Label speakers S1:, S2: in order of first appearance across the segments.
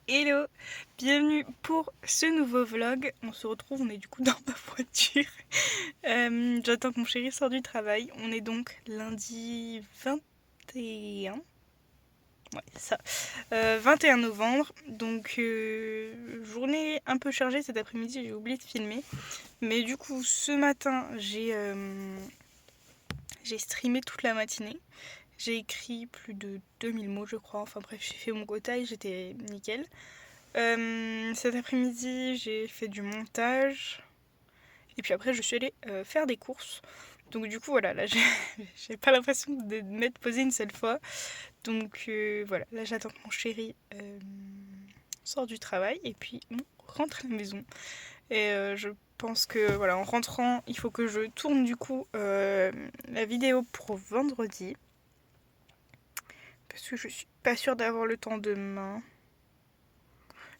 S1: Hello, bienvenue pour ce nouveau vlog. On se retrouve, on est du coup dans ma voiture. J'attends que mon chéri sorte du travail. On est donc lundi 21. Ouais, c'est ça. 21 novembre. Donc journée un peu chargée cet après-midi, j'ai oublié de filmer. Mais du coup ce matin j'ai streamé toute la matinée. J'ai écrit plus de 2000 mots je crois. Enfin bref, j'ai fait mon quota et j'étais nickel. Cet après-midi, j'ai fait du montage. Et puis après, je suis allée faire des courses. Donc du coup, voilà, là, j'ai pas l'impression de m'être posée une seule fois. Donc voilà, là, j'attends que mon chéri sorte du travail. Et puis, on rentre à la maison. Et je pense que, voilà, en rentrant, il faut que je tourne du coup la vidéo pour vendredi. Parce que je suis pas sûre d'avoir le temps demain.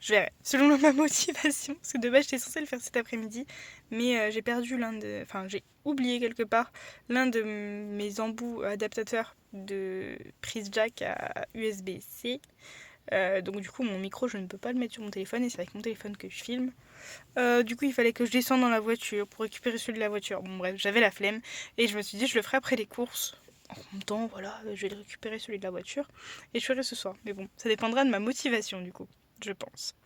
S1: Je verrai, selon ma motivation, parce que de base j'étais censée le faire cet après-midi, mais j'ai perdu enfin j'ai oublié quelque part l'un de mes embouts adaptateurs de prise jack à USB-C. Donc du coup mon micro je ne peux pas le mettre sur mon téléphone et c'est avec mon téléphone que je filme. Du coup il fallait que je descende dans la voiture pour récupérer celui de la voiture. Bon bref, j'avais la flemme et je me suis dit je le ferai après les courses. En même temps, voilà, je vais récupérer celui de la voiture et je ferai ce soir. Mais bon, ça dépendra de ma motivation du coup, je pense.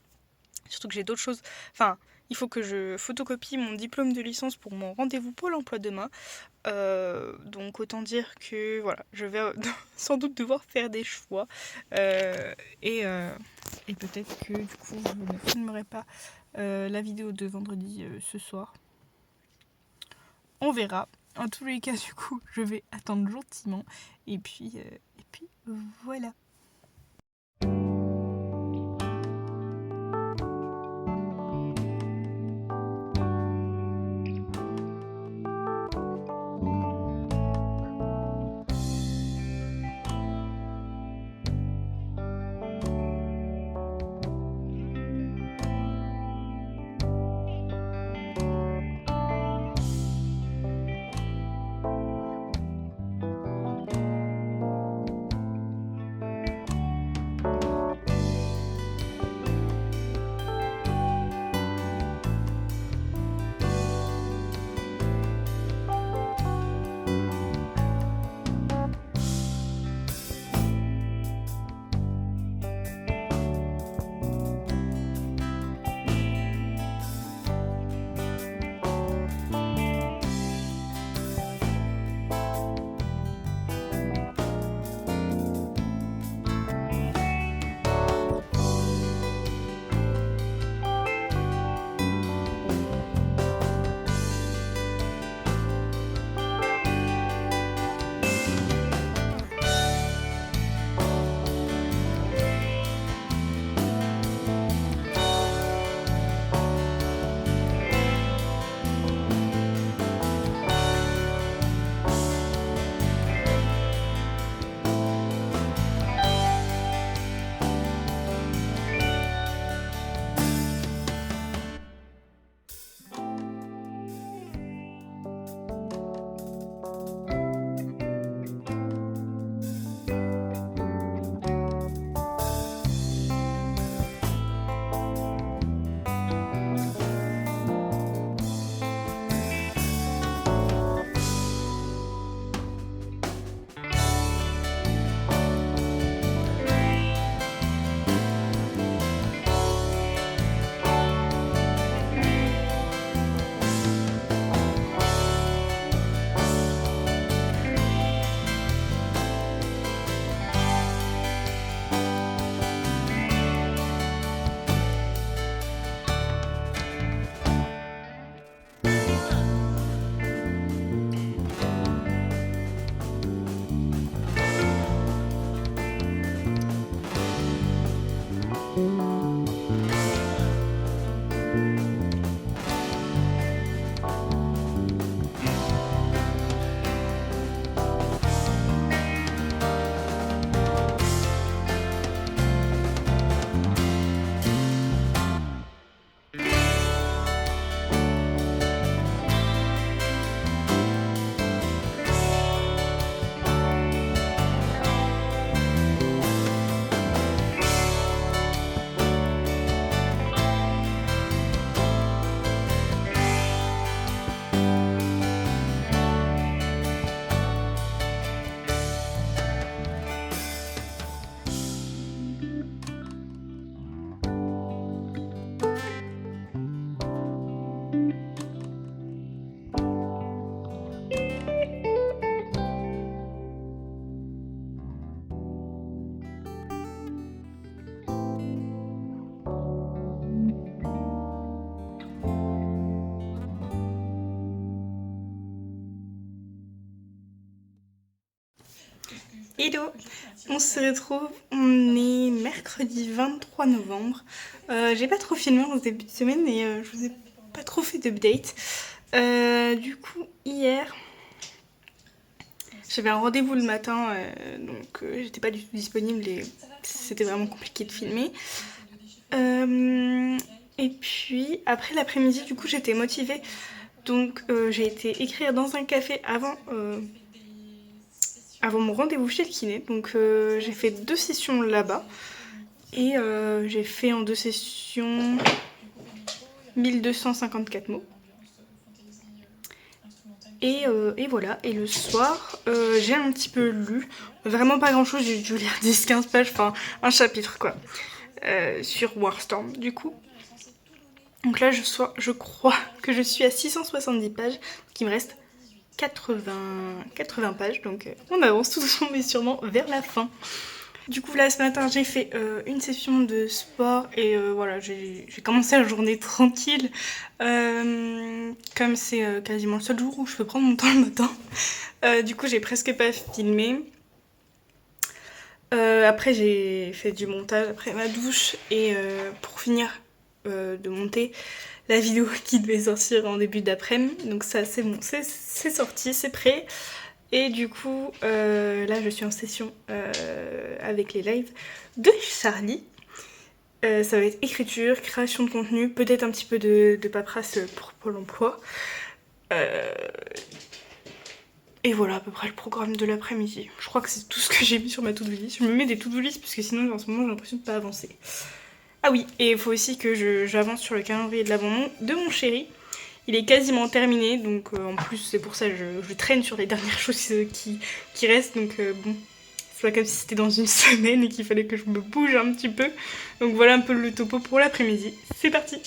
S1: Surtout que j'ai d'autres choses. Enfin, il faut que je photocopie mon diplôme de licence pour mon rendez-vous Pôle emploi demain. Donc autant dire que voilà, je vais sans doute devoir faire des choix. Et peut-être que du coup je ne filmerai pas la vidéo de vendredi ce soir. On verra. En tous les cas, du coup, je vais attendre gentiment. Et puis voilà. Hello, on se retrouve, on est mercredi 23 novembre. J'ai pas trop filmé en ce début de semaine et je vous ai pas trop fait d'update. Du coup, hier, j'avais un rendez-vous le matin, donc j'étais pas du tout disponible et c'était vraiment compliqué de filmer. Et puis, après l'après-midi, du coup, j'étais motivée. Donc, j'ai été écrire dans un café avant mon rendez-vous chez le kiné. Donc, j'ai fait 2 sessions là-bas. Et j'ai fait en 2 sessions 1254 mots. Et voilà, et le soir, j'ai un petit peu lu, vraiment pas grand chose, j'ai dû lire 10-15 pages, enfin un chapitre quoi, sur Warstorm du coup. Donc là je crois que je suis à 670 pages, donc il me reste 80 pages, donc on avance tout doucement mais sûrement vers la fin. Du coup là ce matin j'ai fait une session de sport et voilà j'ai commencé la journée tranquille comme c'est quasiment le seul jour où je peux prendre mon temps le matin. Du coup j'ai presque pas filmé. Après j'ai fait du montage après ma douche et pour finir de monter la vidéo qui devait sortir en début d'après-midi. Donc ça c'est bon, c'est sorti, c'est prêt. Et du coup, là je suis en session avec les lives de Charlie. Ça va être écriture, création de contenu, peut-être un petit peu de paperasse pour Pôle emploi. Et voilà à peu près le programme de l'après-midi. Je crois que c'est tout ce que j'ai mis sur ma to-do list. Je me mets des to-do list parce que sinon en ce moment j'ai l'impression de pas avancer. Ah oui, et il faut aussi que j'avance sur le calendrier de l'abandon de mon chéri. Il est quasiment terminé, donc en plus c'est pour ça que je traîne sur les dernières choses qui restent, donc bon, c'est pas comme si c'était dans une semaine et qu'il fallait que je me bouge un petit peu. Donc voilà un peu le topo pour l'après-midi, c'est parti.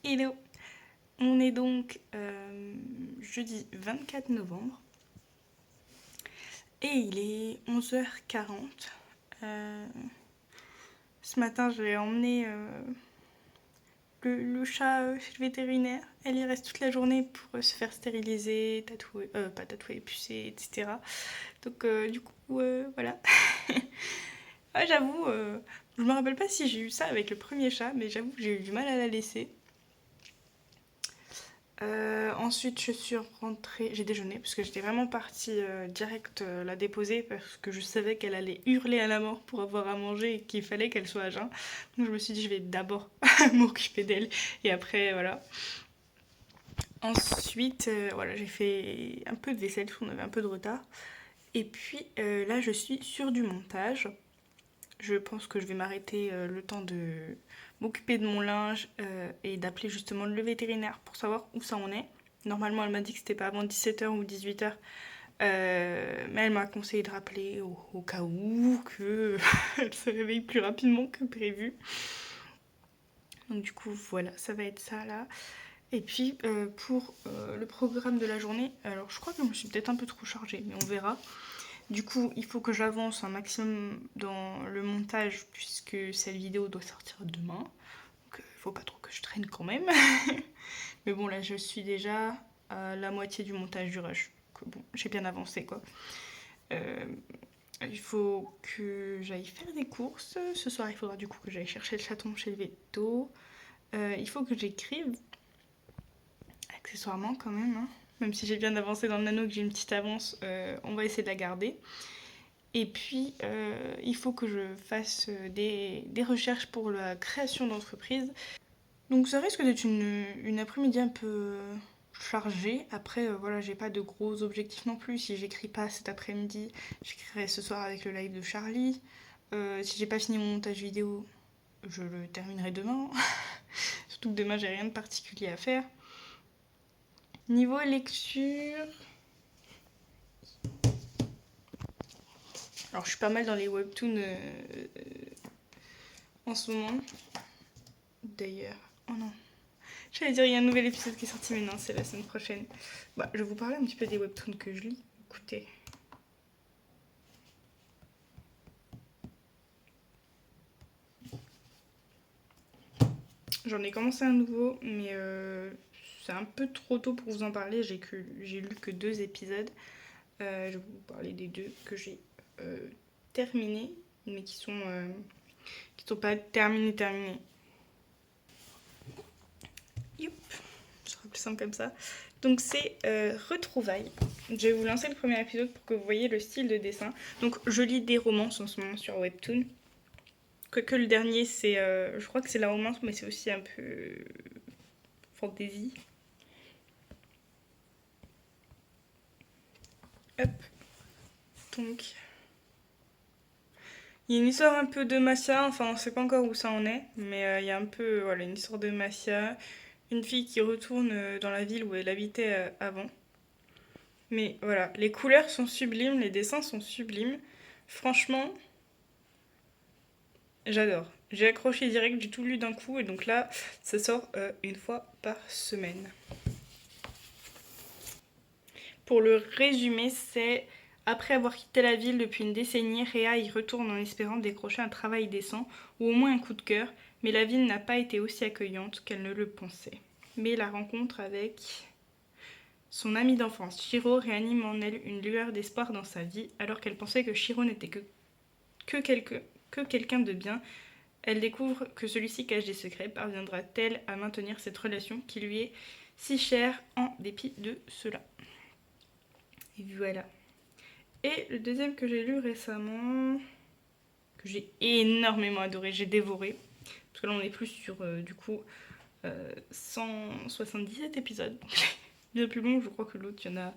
S1: Hello, on est donc jeudi 24 novembre et il est 11h40. Ce matin, j'ai emmené le chat chez le vétérinaire. Elle y reste toute la journée pour se faire stériliser, tatouer, pas tatouer, pucer, etc. Donc du coup, voilà. Ouais, j'avoue, je me rappelle pas si j'ai eu ça avec le premier chat, mais j'avoue que j'ai eu du mal à la laisser. Ensuite, je suis rentrée, j'ai déjeuné parce que j'étais vraiment partie direct la déposer parce que je savais qu'elle allait hurler à la mort pour avoir à manger et qu'il fallait qu'elle soit à jeun. Donc je me suis dit, je vais d'abord m'occuper d'elle et après, voilà. Ensuite, voilà, j'ai fait un peu de vaisselle parce qu'on avait un peu de retard. Et puis là, je suis sur du montage. Je pense que je vais m'arrêter le temps de m'occuper de mon linge et d'appeler justement le vétérinaire pour savoir où ça en est. Normalement, elle m'a dit que c'était pas avant 17h ou 18h. Mais elle m'a conseillé de rappeler au cas où que elle se réveille plus rapidement que prévu. Donc du coup, voilà, ça va être ça là. Et puis pour le programme de la journée, alors je crois que je me suis peut-être un peu trop chargée, mais on verra. Du coup, il faut que j'avance un maximum dans le montage puisque cette vidéo doit sortir demain. Donc il faut pas trop que je traîne quand même. Mais bon, là je suis déjà à la moitié du montage du rush. Donc, bon, j'ai bien avancé quoi. Euh, il faut que j'aille faire des courses. Ce soir, il faudra du coup que j'aille chercher le chaton chez le veto. Il faut que j'écrive accessoirement quand même. Hein. Même si j'ai bien avancé dans le nano, que j'ai une petite avance, on va essayer de la garder. Et puis, il faut que je fasse des recherches pour la création d'entreprise. Donc ça risque d'être une après-midi un peu chargée. Après, voilà, j'ai pas de gros objectifs non plus. Si j'écris pas cet après-midi, j'écrirai ce soir avec le live de Charlie. Si j'ai pas fini mon montage vidéo, je le terminerai demain. Surtout que demain, j'ai rien de particulier à faire. Niveau lecture... Alors, je suis pas mal dans les webtoons en ce moment. D'ailleurs... Oh non. J'allais dire, il y a un nouvel épisode qui est sorti, mais non, c'est la semaine prochaine. Bah, je vais vous parler un petit peu des webtoons que je lis. Écoutez. J'en ai commencé un nouveau, mais c'est un peu trop tôt pour vous en parler. J'ai lu que 2 épisodes. Je vais vous parler des 2 que j'ai terminés, mais qui sont pas terminés. Youp, ce sera plus simple comme ça. Donc c'est Retrouvailles. Je vais vous lancer le premier épisode pour que vous voyez le style de dessin. Donc je lis des romances en ce moment sur Webtoon. Quoique le dernier, c'est, je crois que c'est la romance, mais c'est aussi un peu fantasy. Hop. Donc, il y a une histoire un peu de Masia, enfin on sait pas encore où ça en est, mais il y a un peu, voilà, une histoire de Masia, une fille qui retourne dans la ville où elle habitait avant. Mais voilà, les couleurs sont sublimes, les dessins sont sublimes. Franchement, j'adore. J'ai accroché direct, j'ai tout lu d'un coup, et donc là, ça sort une fois par semaine. Pour le résumé, c'est après avoir quitté la ville depuis une décennie, Réa y retourne en espérant décrocher un travail décent ou au moins un coup de cœur, mais la ville n'a pas été aussi accueillante qu'elle ne le pensait. Mais la rencontre avec son ami d'enfance, Shiro, réanime en elle une lueur d'espoir dans sa vie, alors qu'elle pensait que Shiro n'était que quelqu'un de bien. Elle découvre que celui-ci cache des secrets. Parviendra-t-elle à maintenir cette relation qui lui est si chère en dépit de cela? Et voilà. Et le deuxième que j'ai lu récemment, que j'ai énormément adoré, j'ai dévoré, parce que là on est plus sur du coup 177 épisodes, bien plus long, je crois que l'autre il y en a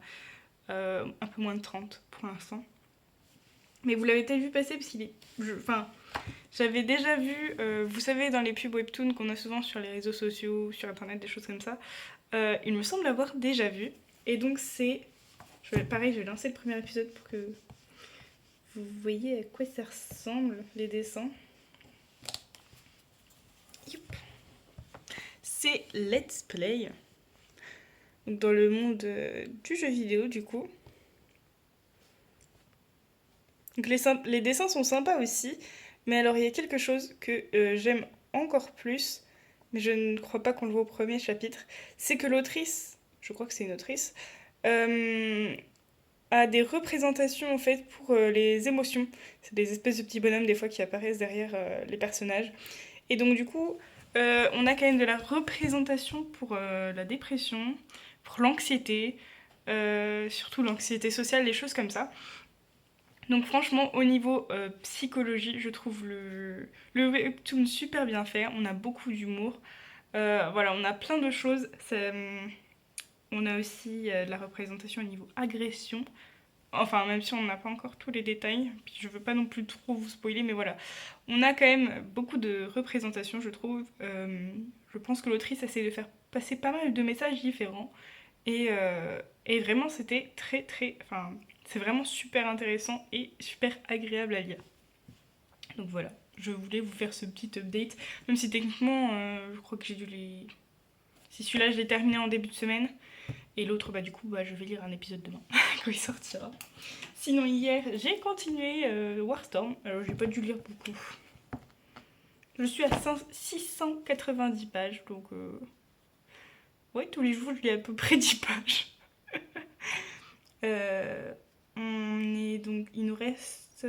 S1: un peu moins de 30 pour l'instant. Mais vous l'avez peut-être vu passer parce qu'il est... Enfin, j'avais déjà vu, vous savez, dans les pubs webtoon qu'on a souvent sur les réseaux sociaux, sur internet, des choses comme ça, il me semble l'avoir déjà vu. Et donc c'est... Pareil, je vais lancer le premier épisode pour que vous voyez à quoi ça ressemble, les dessins. Youp. C'est Let's Play. Donc dans le monde du jeu vidéo, du coup. Donc les dessins sont sympas aussi. Mais alors, il y a quelque chose que j'aime encore plus. mais je ne crois pas qu'on le voit au premier chapitre, c'est que l'autrice, je crois que c'est une autrice, euh, a des représentations en fait pour les émotions. C'est des espèces de petits bonhommes des fois qui apparaissent derrière les personnages. Et donc du coup, on a quand même de la représentation pour la dépression, pour l'anxiété, surtout l'anxiété sociale, les choses comme ça. Donc franchement, au niveau psychologie, je trouve le webtoon super bien fait. On a beaucoup d'humour. Voilà, on a plein de choses. On a aussi de la représentation au niveau agression. Enfin, même si on n'a pas encore tous les détails, puis je veux pas non plus trop vous spoiler, mais voilà. On a quand même beaucoup de représentations, je trouve. Je pense que l'autrice essaie de faire passer pas mal de messages différents. Et vraiment, c'était très très... Enfin, c'est vraiment super intéressant et super agréable à lire. Donc voilà, je voulais vous faire ce petit update. Même si techniquement, je crois que j'ai dû les... Si celui-là, je l'ai terminé en début de semaine. Et l'autre, bah du coup, bah, je vais lire un épisode demain, quand il sortira. Sinon, hier, j'ai continué Warstorm. Alors, j'ai pas dû lire beaucoup. Je suis à 690 pages, donc... Ouais, tous les jours, je lis à peu près 10 pages. On est donc... Il nous reste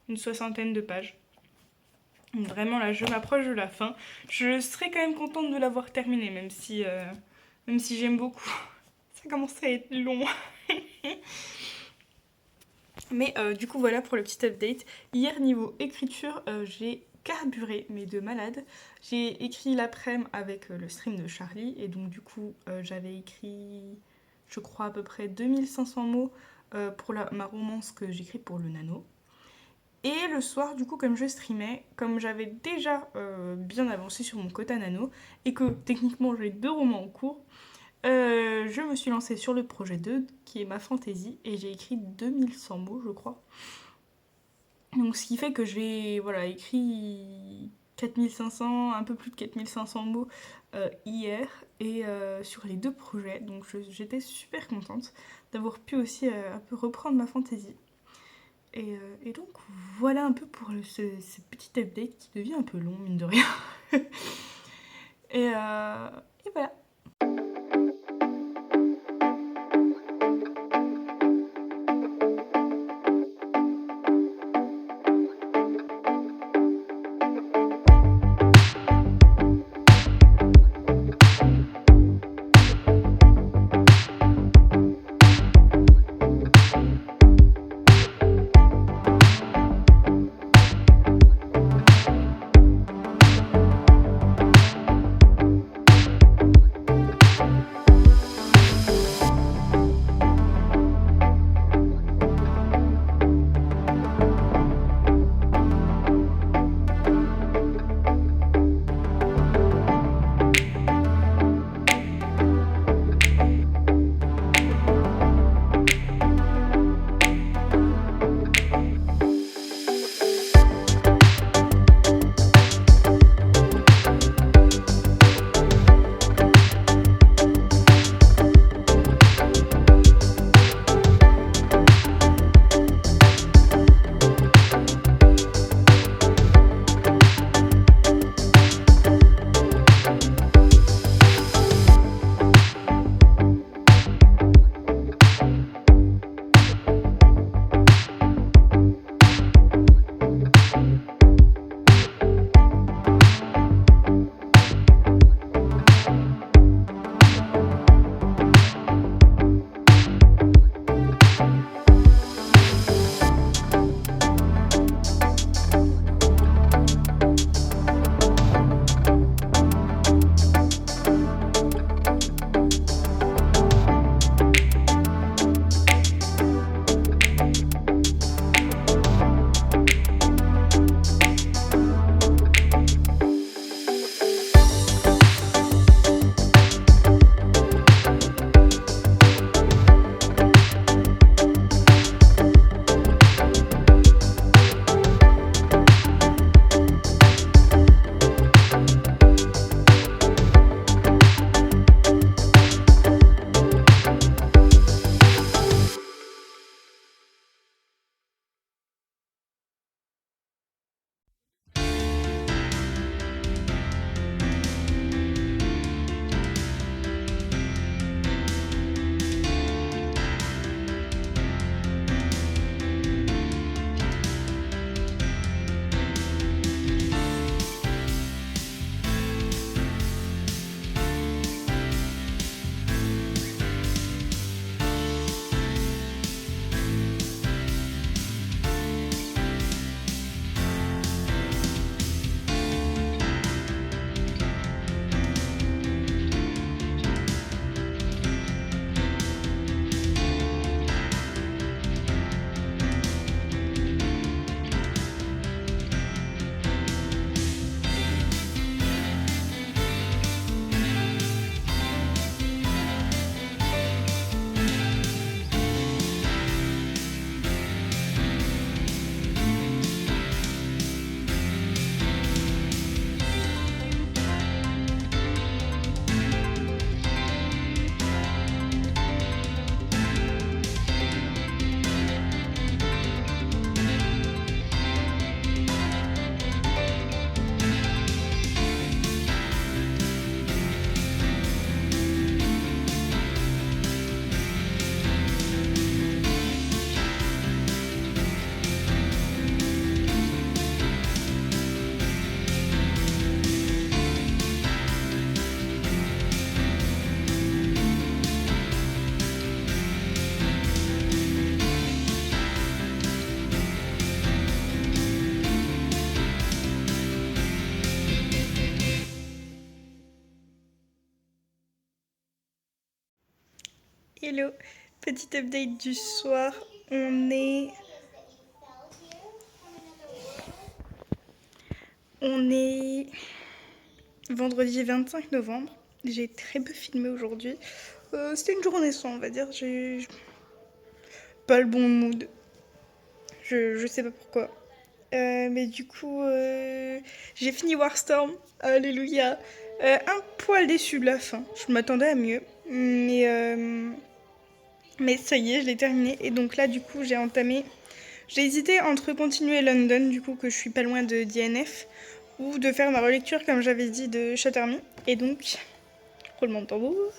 S1: une soixantaine de pages. Donc vraiment, là, je m'approche de la fin. Je serais quand même contente de l'avoir terminé, même si j'aime beaucoup. Ça commence à être long. Mais du coup, voilà pour le petit update. Hier, niveau écriture, j'ai carburé, mais de malade. J'ai écrit l'après-midi avec le stream de Charlie. Et donc, du coup, j'avais écrit, je crois, à peu près 2500 mots pour ma romance que j'écris pour le nano. Et le soir, du coup, comme je streamais, comme j'avais déjà bien avancé sur mon quota nano, et que techniquement j'ai 2 romans en cours, je me suis lancée sur le projet 2, qui est ma fantaisie, et j'ai écrit 2100 mots, je crois. Donc ce qui fait que j'ai écrit 4500, un peu plus de 4500 mots hier, et sur les 2 projets. Donc j'étais super contente d'avoir pu aussi un peu reprendre ma fantaisie. Et donc voilà un peu pour ce petit update qui devient un peu long, mine de rien. et voilà. Hello, petite update du soir. On est... On est vendredi 25 novembre. J'ai très peu filmé aujourd'hui. C'était une journée sans, on va dire. J'ai pas le bon mood. Je sais pas pourquoi. Mais du coup, j'ai fini Warstorm. Alléluia. Un poil déçu de la fin. Je m'attendais à mieux. Mais ça y est, je l'ai terminé. Et donc là, du coup, j'ai entamé. J'ai hésité entre continuer London, du coup, que je suis pas loin de DNF, ou de faire ma relecture, comme j'avais dit, de Chattermy. Et donc, roulement de tambour,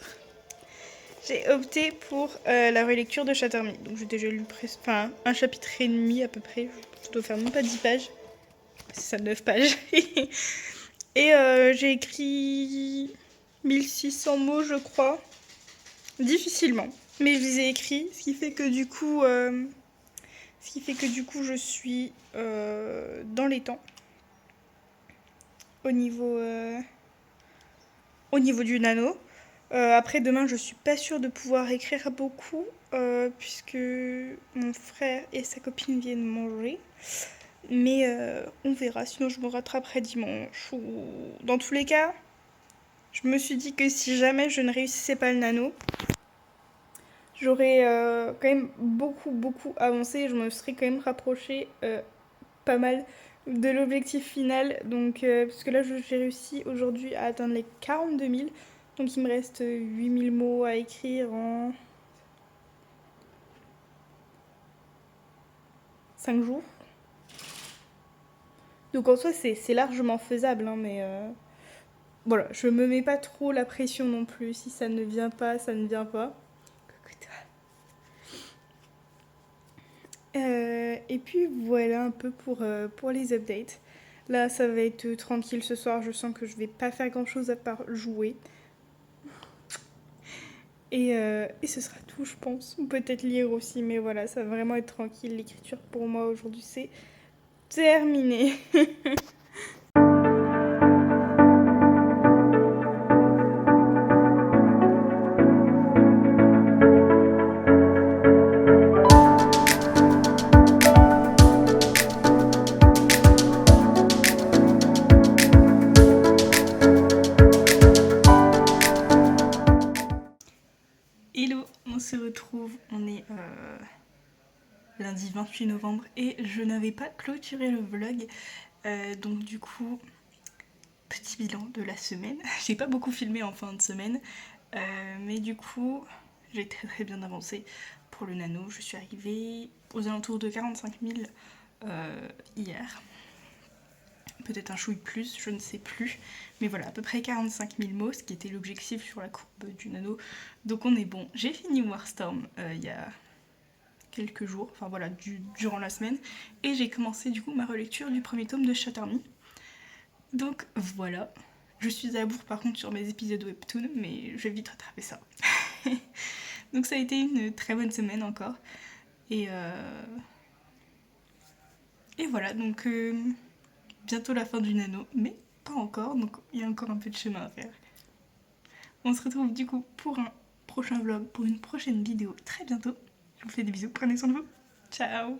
S1: j'ai opté pour la relecture de Chattermy. Donc j'ai déjà lu enfin, un chapitre et demi à peu près. Ça doit faire même pas 10 pages. C'est ça, 9 pages. Et j'ai écrit 1600 mots, je crois. Difficilement. Mais je les ai écrits, ce qui fait que du coup, je suis dans les temps. Au niveau, du nano. Après, demain, je suis pas sûre de pouvoir écrire beaucoup, puisque mon frère et sa copine viennent manger. Mais on verra, sinon je me rattraperai dimanche. Ou... Dans tous les cas, je me suis dit que si jamais je ne réussissais pas le nano, j'aurais quand même beaucoup avancé. Je me serais quand même rapprochée pas mal de l'objectif final. Donc, parce que là, j'ai réussi aujourd'hui à atteindre les 42 000. Donc, il me reste 8000 mots à écrire en 5 jours. Donc, en soi, c'est largement faisable. Hein, mais voilà, je me mets pas trop la pression non plus. Si ça ne vient pas, ça ne vient pas. Et puis voilà un peu pour les updates. Là, ça va être tranquille ce soir. Je sens que je vais pas faire grand chose à part jouer. Et ce sera tout, je pense. Ou peut-être lire aussi, mais voilà, ça va vraiment être tranquille. L'écriture pour moi aujourd'hui, c'est terminé. Hello, on se retrouve. On est lundi 28 novembre et je n'avais pas clôturé le vlog. Donc du coup, petit bilan de la semaine. J'ai pas beaucoup filmé en fin de semaine. Mais du coup, j'ai très bien avancé pour le nano. Je suis arrivée aux alentours de 45 000 hier. Peut-être un chouille plus, je ne sais plus. Mais voilà, à peu près 45 000 mots, ce qui était l'objectif sur la courbe du nano. Donc on est bon. J'ai fini Warstorm il y a quelques jours, enfin voilà, durant la semaine. Et j'ai commencé du coup ma relecture du premier tome de Chattermy. Donc voilà. Je suis à la bourre par contre sur mes épisodes webtoon, mais je vais vite rattraper ça. Donc ça a été une très bonne semaine encore. Et voilà, donc bientôt la fin du nano, mais pas encore, donc il y a encore un peu de chemin à faire. On se retrouve du coup pour un prochain vlog, pour une prochaine vidéo très bientôt. Je vous fais des bisous, prenez soin de vous. Ciao!